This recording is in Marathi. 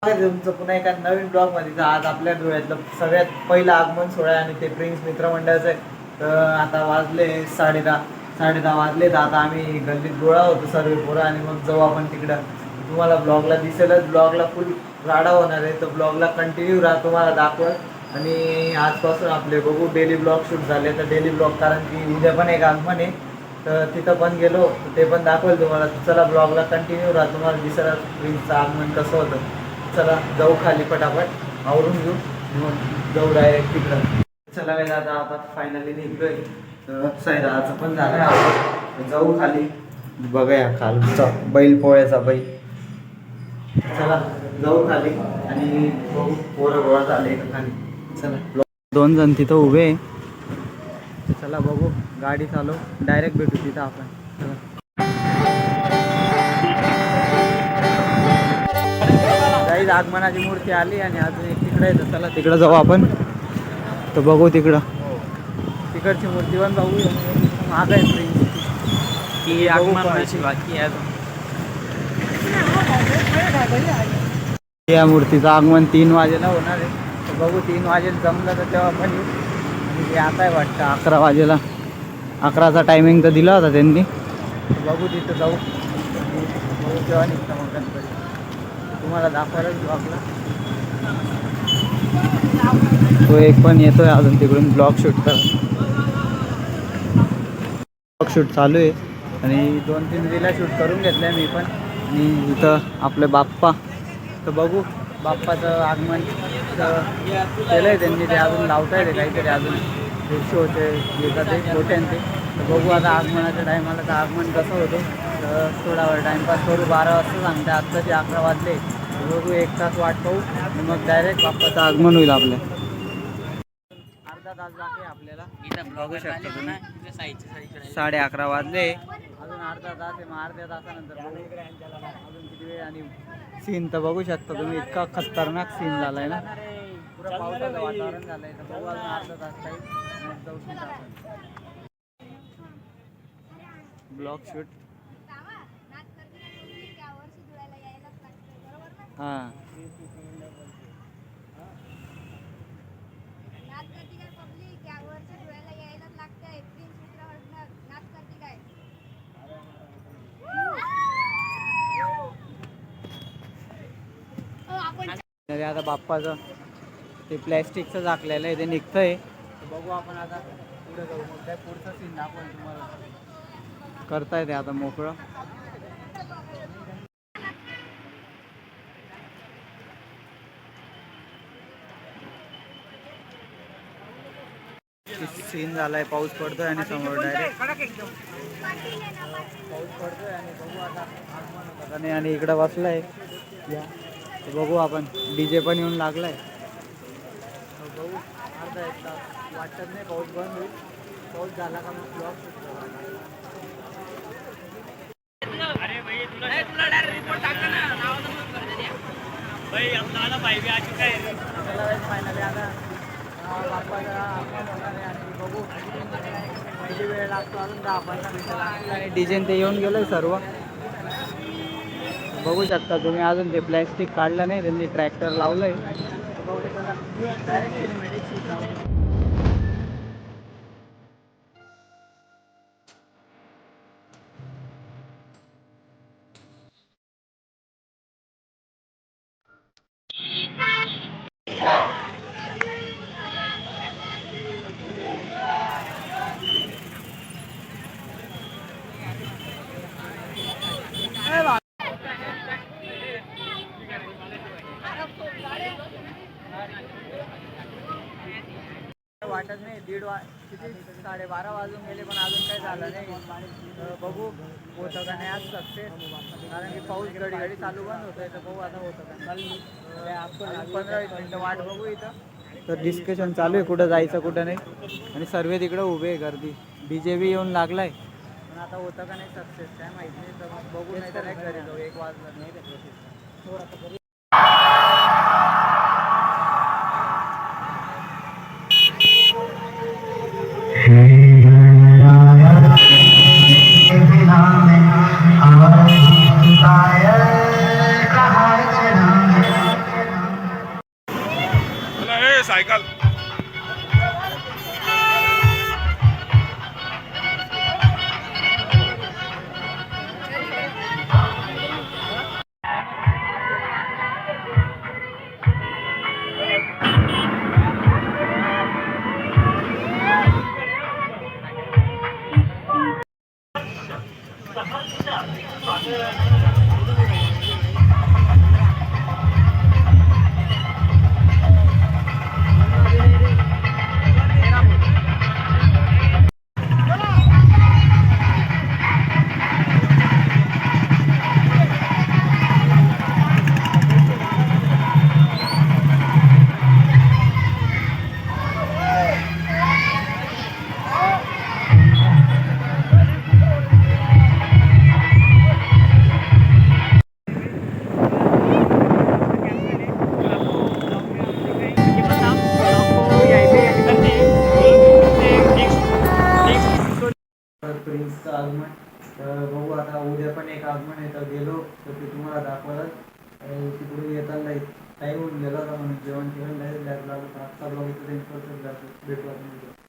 तुमचं पुन्हा एका नवीन ब्लॉग मध्ये. आज आपल्या डोळ्यातलं सगळ्यात पहिलं आगमन सोहळा आणि ते प्रिन्स मित्रमंडळाचं आहे. तर आता वाजले 10:30 वाजले. तर आता आम्ही गल्लीत गोळा होतो सर्व पोरं आणि मग जाऊ आपण तिकडं. तुम्हाला ब्लॉगला दिसेलच, ब्लॉगला फुल राडा होणार आहे. तर ब्लॉगला कंटिन्यू राहा, तुम्हाला दाखवत. आणि आजपासून आपले बघू डेली ब्लॉग शूट झाले तर डेली ब्लॉग, कारण की उद्या पण एक आगमन आहे. तर तिथं पण गेलो ते पण दाखवेल तुम्हाला. चला ब्लॉगला कंटिन्यू राहा, तुम्हाला दिसेल प्रिन्सचं आगमन कसं होतं. चला जाऊ खाली, पटापट आवरून घेऊ मग जाऊ डायरेक्ट तिकडं. चला काय आता फायनली निघलोय. तर सैराचं पण झालं आहे, जाऊ खाली बघूया खालचा बैल पोळ्याचा बैल. चला जाऊ खाली आणि बघू पोरं गोळा झाले का खाली. चला 2 जण तिथं उभे आहे. चला बघू, गाडी चालू डायरेक्ट भेटू तिथं आपण. चला आगमनाची मूर्ती आली आणि अजून एक तिकडे आहे. तर चला तिकडं जाऊ आपण. तर बघू तिकडं तिकडची मूर्ती पण बघू. माग आहे की आगमनाची बाकी आहे. या मूर्तीचं आगमन 3 वाजेला होणार आहे. तर बघू 3 वाजेला जमलं तर तेव्हा पण येऊ. आणि ते आता आहे वाटतं 11 वाजेला. 11चा टायमिंग तर दिला होता त्यांनी. बघू तिथं जाऊ, बघू तेव्हा निघतं मग गणपती. तुम्हाला दाखवायलाच ब्लॉगला. तो एक पण येतोय अजून तिकडून ब्लॉग शूट कर. ब्लॉग शूट चालू आहे आणि 2-3 रीला शूट करून घेतल्या मी पण. आणि इथं आपले बाप्पा. तर बघू बाप्पाचं आगमन केलं आहे त्यांनी. ते अजून लावता येते काहीतरी, अजून दीडशे होते येतात ते मोठ्यांचे. तर बघू आता आगमनाच्या टायमाला तर आगमन कसं होतं. तर थोडा वेळ टाईमपास करू. 12 वाजता सांगते, आत्ताचे 11 वाजले. बघू 1 तास वाट पाहू आणि मग डायरेक्ट बाप्पाचं आगमन होईल आपल्या. अर्धा तास बाकी आपल्याला. बघू शकता तुम्ही 11:30 वाजले. अजून अर्धा तास आहे. मग अर्ध्या तासानंतर बघू अजून किती वेळ. आणि सीन तर बघू शकता तुम्ही, इतका खतरनाक सीन झालाय ना. पुरा पावसाचं वातावरण झालंय. तर बघू अजून अर्धा तास काही मग जाऊ शकतो आपण. ब्लॉग शूट हां. आता बाप्पाचं ते प्लॅस्टिकचं झाकलेलं आहे, ते निघतंय. बघू आपण आता पुढे जाऊ. मग काय पुढचा सीन दाखवून तुम्हाला. करताय ते आता मोकळं. सीन झालाय, पाऊस पडतोय आणि समोर डायरेक्ट पाऊस पडतोय. आणि बघू आता आगमन होतं का नाही. आणि इकडं बसलाय या. बघू आपण डीजे पण येऊन लागलाय. बघू अर्धा 1 तास वाटत नाही पाऊस बंद होईल. पाऊस झाला का मग ब्लॉग शूट करायला. फायनली आता बाप्पाचा आगमन होणार आहे. आणि बघू पहिली वेळ लागतो अजून 10-15 मिनिटं. आणि डीजे ते येऊन गेलं सर्व. बघू शकता तुम्ही, अजून ते प्लॅस्टिक काढलं नाही त्यांनी, ट्रॅक्टर लावलंय. वाटत नाही. किती 12:30 वाजून गेले पण अजून काही झालं नाही. बघू होतं का नाही आज सक्सेस. कारण की पाऊस घडी चालू बंद होतोय. तर बघू आता होतं का. 15-20 मिनटं वाट बघू इथं. तर डिस्कशन चालू आहे कुठं जायचं कुठं नाही. आणि सर्व तिकडं उभे आहे, गर्दी. डीजे बी येऊन लागलाय. पण आता होतं का नाही सक्सेस काय माहिती नाही. तर मग बघू, नाही तर नाही घरी जाऊ. 1 वाजला नाही. ऐकाल. प्रिन्सचं आगमन. तर बघू आता उद्या पण एक आगमन आहे, तर गेलो तर ते तुम्हाला दाखवलं. तिकडून येताना टाईम होऊन गेला होता म्हणून जेवण केलं नाही लागलं. आजचा ब्लॉग इथं भेटू आपण.